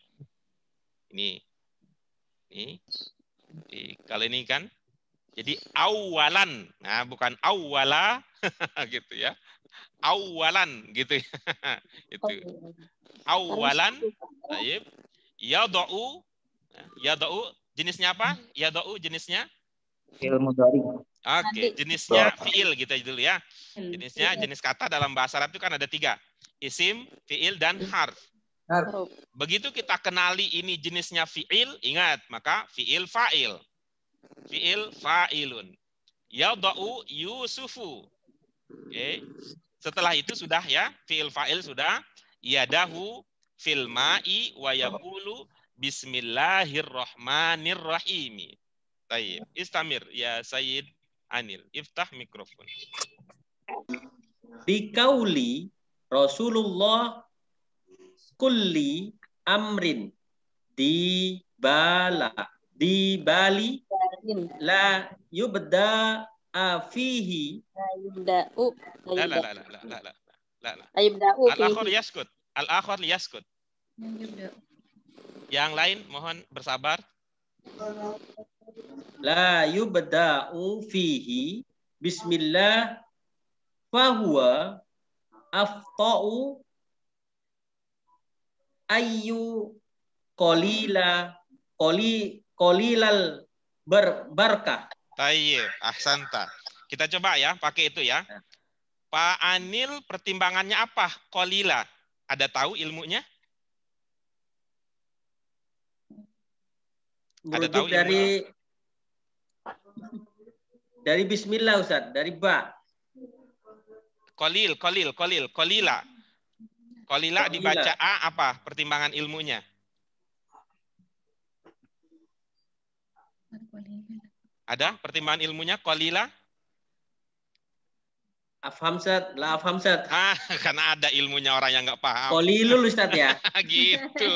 Ini. Kalau ini kan jadi awalan, nah bukan awala gitu ya, awalan gitu ya, itu awalan, taib, yadau jenisnya apa? Yadau jenisnya? Fi'il mudhari. Oke, jenisnya fiil gitu dulu ya. Jenisnya jenis kata dalam bahasa Arab itu kan ada 3, isim, fiil dan harf. Begitu kita kenali ini jenisnya fiil, ingat maka fiil fa'il. Fi'il fa'ilun. Yada'u Yusufu. Oke. Setelah itu sudah ya, fi'il fa'il sudah. Yadahu fil ma'i wa yaqulu bismillahirrahmanirrahim. Tayyib. Istamir ya Sayyid Anil. Iftah mikrofon. Bikauli Rasulullah kulli amrin di Bali la yubda fihi Yubda'u. La. Yubda'u. Al-akhir yaskut. Al-akhir yaskut. Yang lain mohon bersabar. La yubda'u fihi bismillah fahuwa afta'u ayyu qolilal berkah. Tayyib, ahsanta. Kita coba ya, pakai itu ya. Pak Anil pertimbangannya apa? Qalila. Ada tahu ilmunya? Ada tahu dari bismillah Ustaz, dari ba. Qalila. Qalila dibaca A apa pertimbangan ilmunya? Ada pertimbangan ilmunya qalila? Afhamsat, la afhamsat. Karena ada ilmunya orang yang nggak paham. Qalilul Ustaz ya. Gitu.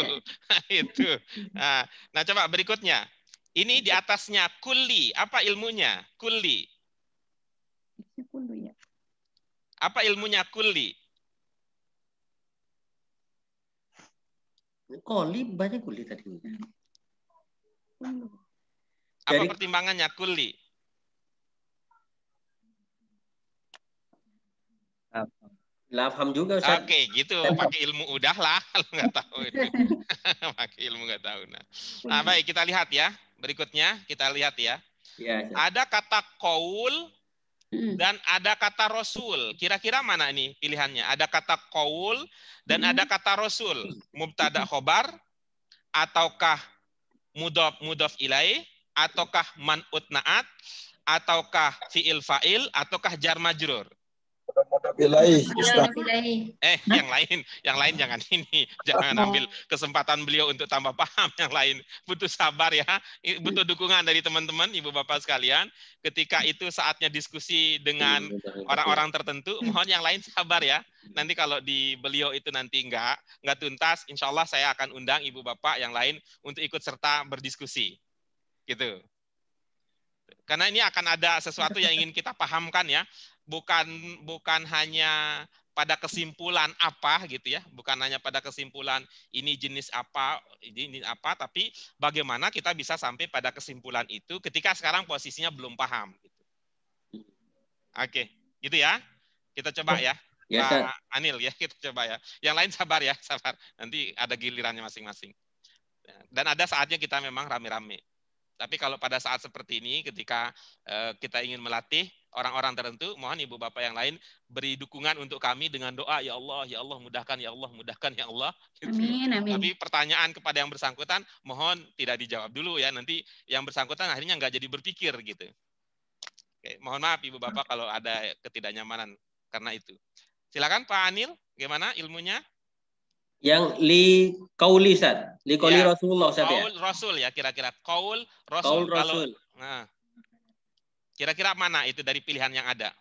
Itu. Nah, coba berikutnya. Ini di atasnya kulli. Apa ilmunya? Kulli. Apa ilmunya kulli? Koli banyak kuli tadi. Apa pertimbangannya kulli? Lah paham juga Ustaz. Oke, gitu. Pakai ilmu udah lah kalau nggak tahu itu. Pakai ilmu nggak tahu. Nah, baik kita lihat ya. Berikutnya kita lihat ya. Ya, Ustaz. Ada kata qaul dan ada kata rasul. Kira-kira mana ini pilihannya? Ada kata qaul dan ada kata rasul. Mubtada khobar ataukah mudhaf ilaih ataukah man'ut na'at ataukah fi'il fa'il ataukah jar majrur. Ilaih, Ustaz. Yang lain jangan ini, jangan ambil kesempatan beliau untuk tambah paham. Yang lain butuh sabar ya, butuh dukungan dari teman-teman, ibu bapak sekalian. Ketika itu saatnya diskusi dengan orang-orang tertentu, mohon yang lain sabar ya. Nanti kalau di beliau itu nanti nggak tuntas, insya Allah saya akan undang ibu bapak yang lain untuk ikut serta berdiskusi, gitu. Karena ini akan ada sesuatu yang ingin kita pahamkan ya. Bukan hanya pada kesimpulan apa gitu ya, bukan hanya pada kesimpulan ini jenis apa, ini apa, tapi bagaimana kita bisa sampai pada kesimpulan itu ketika sekarang posisinya belum paham. Gitu. Oke, gitu ya. Kita coba ya, Ya, Pak Anil ya, kita coba ya. Yang lain sabar ya, sabar. Nanti ada gilirannya masing-masing. Dan ada saatnya kita memang rame-rame. Tapi kalau pada saat seperti ini, ketika kita ingin melatih orang-orang tertentu, mohon ibu bapak yang lain beri dukungan untuk kami dengan doa, ya Allah mudahkan, ya Allah mudahkan, ya Allah. Gitu. Amin, amin. Tapi pertanyaan kepada yang bersangkutan, mohon tidak dijawab dulu ya. Nanti yang bersangkutan akhirnya nggak jadi berpikir gitu. Oke, mohon maaf ibu bapak kalau ada ketidaknyamanan karena itu. Silakan Pak Anil, gimana ilmunya? Yang li qauli Ustaz, li qauli Ya, Rasulullah Ustaz ya. Qaul Rasul ya kira-kira. Qaul Qaul Rasul. Rasul. Nah, kira-kira mana itu dari pilihan yang ada?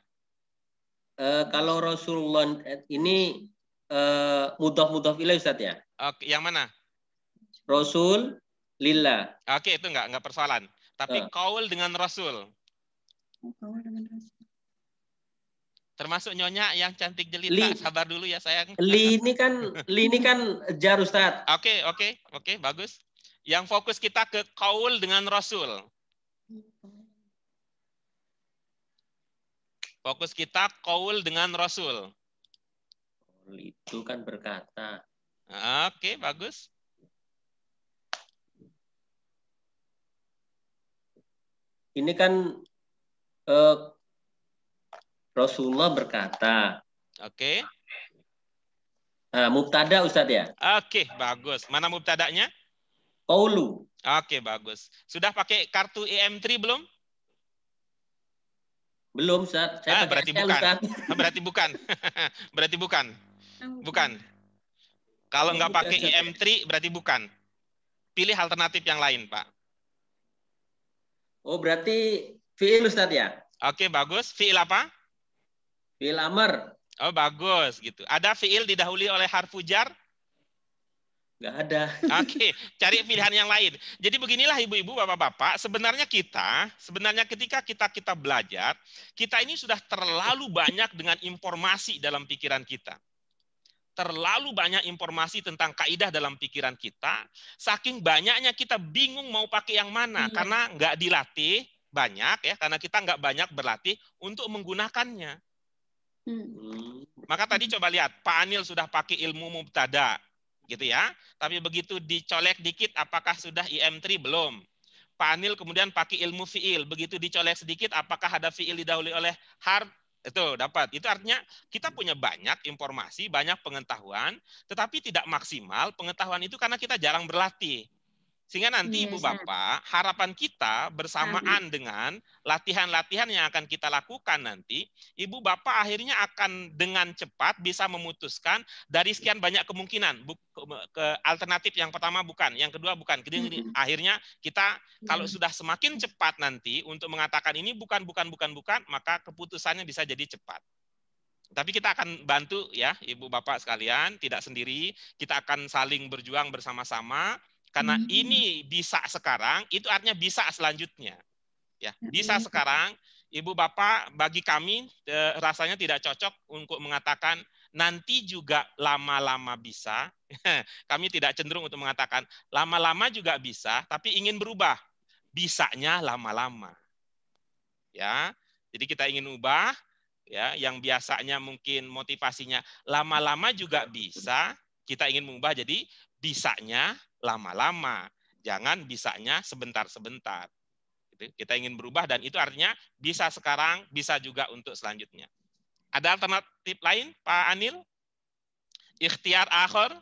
Kalau Rasulullah ini mudhaf ilaih Ustaz ya. Oke, yang mana? Rasul lillah. Oke, itu enggak persoalan. Tapi qaul dengan Rasul. Termasuk nyonya yang cantik jelita, sabar dulu ya sayang. Li ini kan jar Ustaz. Oke, bagus. Yang fokus kita ke qaul dengan Rasul. Fokus kita qaul dengan Rasul. Itu kan berkata. Oke, bagus. Ini kan Rasulullah berkata. Oke. Nah, mubtada Ustaz ya. Oke, bagus. Mana mubtadanya? Qaulu. Oke, bagus. Sudah pakai kartu EM3 belum? Belum Ustaz. Saya berarti SL, bukan. Ustaz. Berarti bukan. Berarti bukan. Bukan. Kalau nggak pakai EM3 berarti bukan. Pilih alternatif yang lain, Pak. Oh, berarti fi'il Ustaz ya? Oke, bagus. Fi'il apa? Fi'il amr. Oh, bagus gitu. Ada fi'il didahului oleh harfu jar? Nggak ada. Oke, cari pilihan yang lain. Jadi beginilah ibu-ibu, bapak-bapak, sebenarnya ketika kita belajar, kita ini sudah terlalu banyak dengan informasi dalam pikiran kita. Terlalu banyak informasi tentang kaidah dalam pikiran kita, saking banyaknya kita bingung mau pakai yang mana, karena nggak dilatih banyak ya, karena kita nggak banyak berlatih untuk menggunakannya. Maka tadi coba lihat, Pak Anil sudah pakai ilmu mubtada, gitu ya. Tapi begitu dicolek dikit, apakah sudah IM3? Belum. Pak Anil kemudian pakai ilmu fiil, begitu dicolek sedikit, apakah ada fiil didahului oleh harf? Itu dapat. Itu artinya kita punya banyak informasi, banyak pengetahuan, tetapi tidak maksimal pengetahuan itu karena kita jarang berlatih. Sehingga nanti Ibu Bapak, harapan kita bersamaan dengan latihan-latihan yang akan kita lakukan nanti, Ibu Bapak akhirnya akan dengan cepat bisa memutuskan dari sekian banyak kemungkinan. Ke alternatif yang pertama bukan, yang kedua bukan. Akhirnya kita kalau sudah semakin cepat nanti untuk mengatakan ini bukan, maka keputusannya bisa jadi cepat. Tapi kita akan bantu ya Ibu Bapak sekalian, tidak sendiri, kita akan saling berjuang bersama-sama. Karena ini bisa sekarang, itu artinya bisa selanjutnya. Ya, bisa sekarang, Ibu Bapak, bagi kami rasanya tidak cocok untuk mengatakan nanti juga lama-lama bisa. Kami tidak cenderung untuk mengatakan lama-lama juga bisa, tapi ingin berubah. Bisanya lama-lama. Ya, jadi kita ingin ubah ya, yang biasanya mungkin motivasinya lama-lama juga bisa, kita ingin mengubah jadi bisanya lama-lama, jangan bisanya sebentar-sebentar. Kita ingin berubah dan itu artinya bisa sekarang, bisa juga untuk selanjutnya. Ada alternatif lain, Pak Anil? Ikhtiar akhir.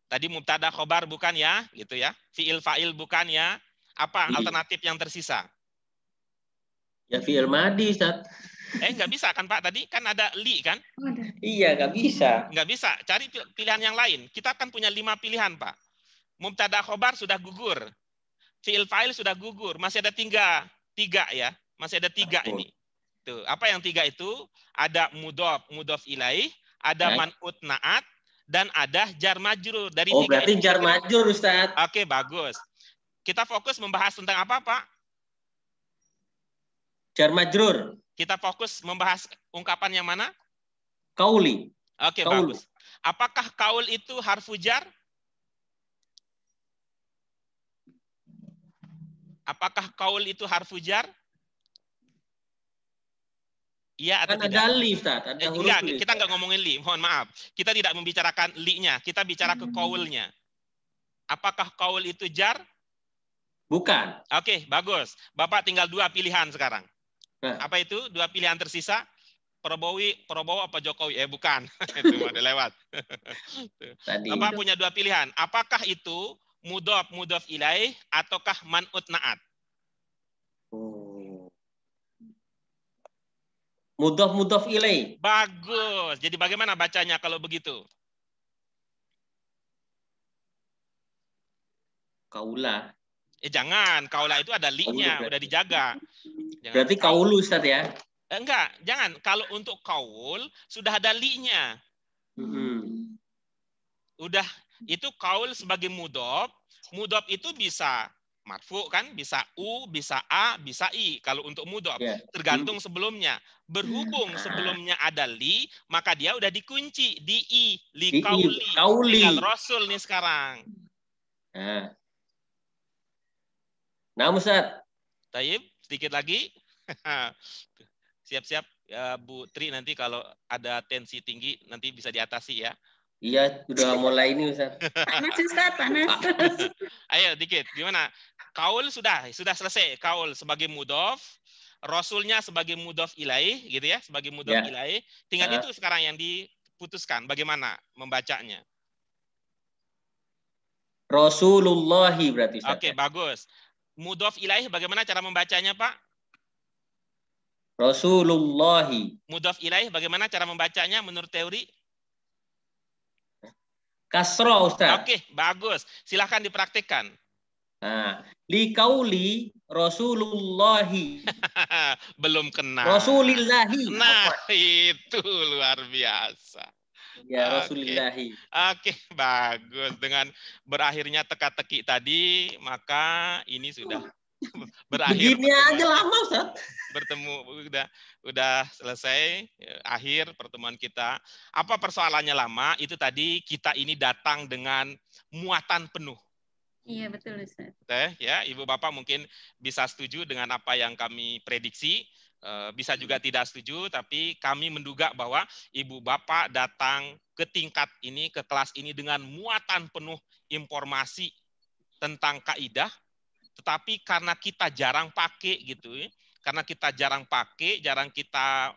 Tadi mubtada khobar bukan ya, gitu ya. Fi'il fa'il bukan ya. Apa alternatif yang tersisa? Ya fi'il madi, Ustaz. Nggak bisa kan Pak? Tadi kan ada li kan? Iya, nggak bisa. Nggak bisa. Cari pilihan yang lain. Kita kan punya 5 pilihan Pak. Mubtada khobar sudah gugur. Fi'il fa'il sudah gugur. Masih ada tiga ya. Masih ada 3 ini. Tuh, apa yang 3 itu? Ada mudhof ilaih, ada man'ut na'at, dan ada jar majrur. Dari 3 berarti itu, jar majrur, Ustaz. Oke, bagus. Kita fokus membahas tentang apa, Pak? Jar majrur. Kita fokus membahas ungkapan yang mana? Kauli. Oke, bagus. Apakah kaul itu harfu jar? Apakah kaul itu harfu jar? Iya atau kan tidak? Ada li, Ustaz. Ada huruf enggak, li. kita enggak ngomongin li. Mohon maaf. Kita tidak membicarakan li-nya. Kita bicara ke kaulnya. Apakah kaul itu jar? Bukan. Oke, bagus. Bapak tinggal 2 pilihan sekarang. Nah. Apa itu? 2 pilihan tersisa? Prabowo apa Jokowi? Bukan. Itu udah lewat. Tadi. Bapak punya 2 pilihan. Apakah itu mudhof ilaih ataukah man'ut na'at? Mudhof ilaih. Bagus. Jadi bagaimana bacanya kalau begitu? Kaula. Jangan. Kaula itu ada li-nya, udah dijaga. Jangan. Berarti kaulu, Ustaz ya? Enggak, jangan. Kalau untuk kaul sudah ada li-nya. Udah, itu kaul sebagai mudhof. Mudhof itu bisa marfu kan, bisa u, bisa a, bisa i kalau untuk mudhof. Tergantung sebelumnya. Berhubung sebelumnya ada li, maka dia udah dikunci di i, li kauli. Tinggal rasul nih sekarang. Nah, Ustaz. Taib, sedikit lagi. Siap-siap ya, Bu Tri, nanti kalau ada tensi tinggi nanti bisa diatasi ya. Iya, sudah mulai ini, Ustaz. Panas, Ustaz, panas. Ayo dikit, gimana? Kaul sudah selesai. Kaul sebagai mudhof, rasulnya sebagai mudhof ilaih, gitu ya, sebagai mudhof ilaih. Tinggal itu sekarang yang diputuskan bagaimana membacanya. Rasulullahi berarti, Ustaz. Oke, bagus. Mudhof ilaih bagaimana cara membacanya, Pak? Rasulullahi. Mudhof ilaih bagaimana cara membacanya menurut teori? Kasroh, Ustaz. Oke, bagus. Silahkan dipraktikkan. Nah, li kauli Rasulullahi. Belum kena. Rasulillahi. Nah, itu luar biasa. Ya, Rasulillahi. Oke, bagus. Dengan berakhirnya teka-teki tadi, maka ini sudah berakhir. Begini aja lama, Ustaz. Bertemu udah selesai akhir pertemuan kita. Apa persoalannya lama? Itu tadi kita ini datang dengan muatan penuh. Iya, betul, Ustaz. Ya, Ibu Bapak mungkin bisa setuju dengan apa yang kami prediksi. Bisa juga tidak setuju, tapi kami menduga bahwa Ibu Bapak datang ke tingkat ini, ke kelas ini dengan muatan penuh informasi tentang kaidah, tetapi karena kita jarang pakai gitu ya, karena kita jarang pakai, jarang kita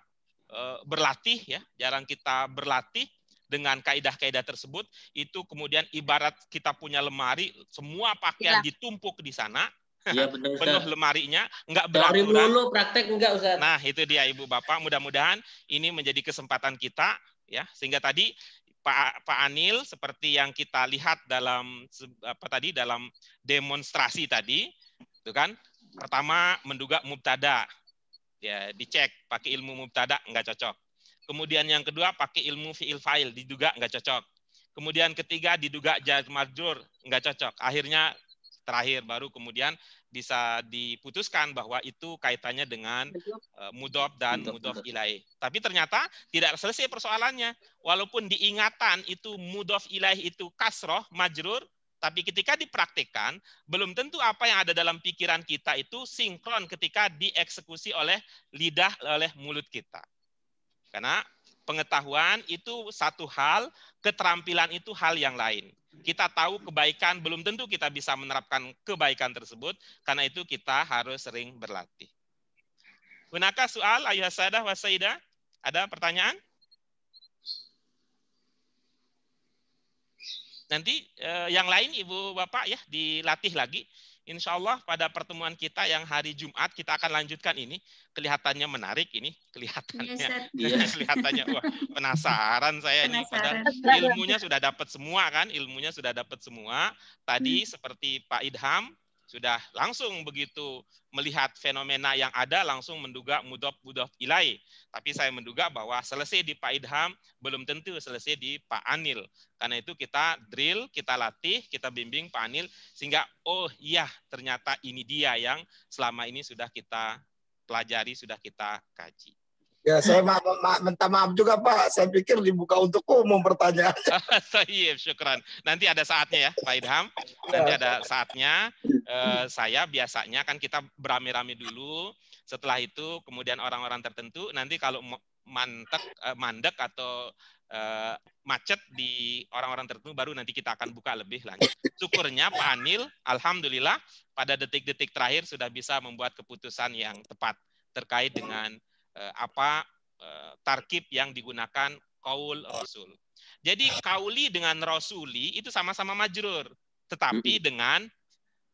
berlatih ya, jarang kita berlatih dengan kaidah-kaidah tersebut, itu kemudian ibarat kita punya lemari, semua pakaian ditumpuk di sana. Iya, benar, penuh Ustaz. lemarinya, enggak Teori beraturan. dulu, praktek enggak, Ustaz. Nah, itu dia Ibu Bapak, mudah-mudahan ini menjadi kesempatan kita ya, sehingga tadi Pak Anil seperti yang kita lihat dalam dalam demonstrasi tadi, itu kan, pertama menduga mubtada. Ya, dicek pakai ilmu mubtada enggak cocok. Kemudian yang kedua pakai ilmu fi'il fa'il, diduga enggak cocok. Kemudian ketiga diduga jar majrur, enggak cocok. Akhirnya terakhir baru kemudian bisa diputuskan bahwa itu kaitannya dengan mudhof dan mudhof ilaih. Tapi ternyata tidak selesai persoalannya. Walaupun diingatan itu mudhof ilaih itu kasroh, majrur, tapi ketika dipraktikkan, belum tentu apa yang ada dalam pikiran kita itu sinkron ketika dieksekusi oleh lidah, oleh mulut kita. Karena pengetahuan itu satu hal, keterampilan itu hal yang lain. Kita tahu kebaikan, belum tentu kita bisa menerapkan kebaikan tersebut, karena itu kita harus sering berlatih. Hunaka soal ayuhas sadah wa sayyidah? Ada pertanyaan? Nanti yang lain Ibu Bapak ya dilatih lagi. Insya Allah pada pertemuan kita yang hari Jumat kita akan lanjutkan ini. Kelihatannya menarik ini, kelihatannya, kelihatannya wah penasaran saya ini. Padahal ilmunya sudah dapat semua kan, ilmunya sudah dapat semua. Tadi seperti Pak Idham sudah langsung begitu melihat fenomena yang ada langsung menduga mudhof ilaih. Tapi saya menduga bahwa selesai di Pak Idham belum tentu selesai di Pak Anil. Karena itu kita drill, kita latih, kita bimbing Pak Anil sehingga oh iya ternyata ini dia yang selama ini sudah kita pelajari, sudah kita kaji. Ya, saya minta maaf juga Pak. Saya pikir dibuka untuk umum pertanyaannya. Iya, syukran. Nanti ada saatnya ya, Pak Idham. Nanti ada saatnya. Saya biasanya kan kita beramai-ramai dulu. Setelah itu kemudian orang-orang tertentu. Nanti kalau mandek atau macet di orang-orang tertentu, baru nanti kita akan buka lebih lanjut. Syukurnya Pak Anil, alhamdulillah pada detik-detik terakhir sudah bisa membuat keputusan yang tepat terkait dengan tarkib yang digunakan qaul rasul. Jadi qauli dengan rasuli itu sama-sama majrur, tetapi dengan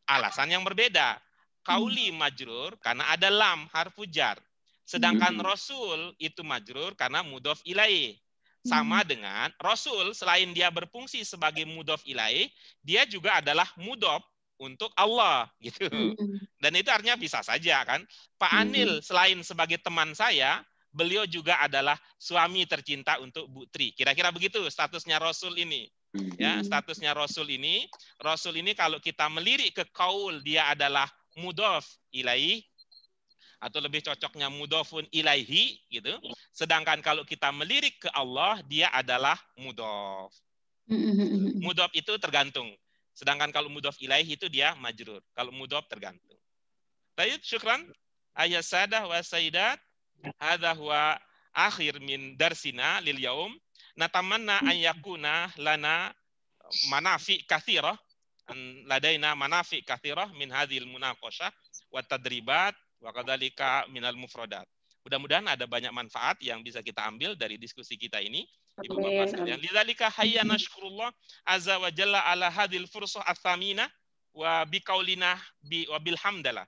alasan yang berbeda. Qauli majrur karena ada lam harfu jar, sedangkan rasul itu majrur karena mudhof ilaih. Sama dengan rasul selain dia berfungsi sebagai mudhof ilaih, dia juga adalah mudhof untuk Allah gitu. Dan itu artinya bisa saja kan. Pak Anil selain sebagai teman saya, beliau juga adalah suami tercinta untuk Bu Tri. Kira-kira begitu statusnya Rasul ini. Ya, statusnya Rasul ini kalau kita melirik ke qaul dia adalah mudhof ilaih atau lebih cocoknya mudhofun ilaihi gitu. Sedangkan kalau kita melirik ke Allah dia adalah mudhof. Mudhof itu tergantung. Sedangkan kalau mudhof ilaih itu dia majrur. Kalau mudhof tergantung. Baik, syukran. Ayat sadah wa sayyidat. Hadza huwa akhir min darsina lil yaum. Natamanna an yakuna lana manafi katsirah. Ladaina manafi katsirah min hadhil munaqashah wa tadribat wa kadzalika minal mufradat. Mudah-mudahan ada banyak manfaat yang bisa kita ambil dari diskusi kita ini. Ibu Bapak sekalian, lidzalika hayya nashkurullah azza wa jalla ala hadhil fursah ats-tsamina wa biqaulina wa bilhamdalah.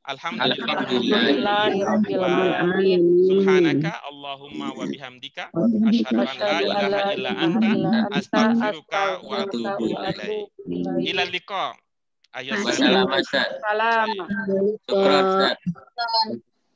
Alhamdulillahirabbil subhanaka Allahumma wa bihamdika asyhadu an la ilaha illa anta astaghfiruka wa atubu ilaik. Ila liqa. Salam. Syukran.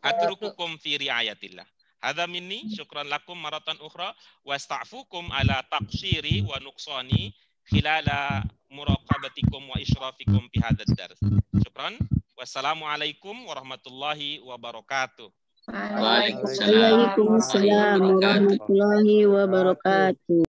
Atrukukum fi riayatillah. Hadza minni syukran lakum maratan ukhra wa asta'fukum ala taqsiri wa nuqsani khilala muraqabatikum wa israfikum fi hadzal dars. Syukran. Wassalamualaikum warahmatullahi wabarakatuh. Waalaikumsalam warahmatullahi wabarakatuh.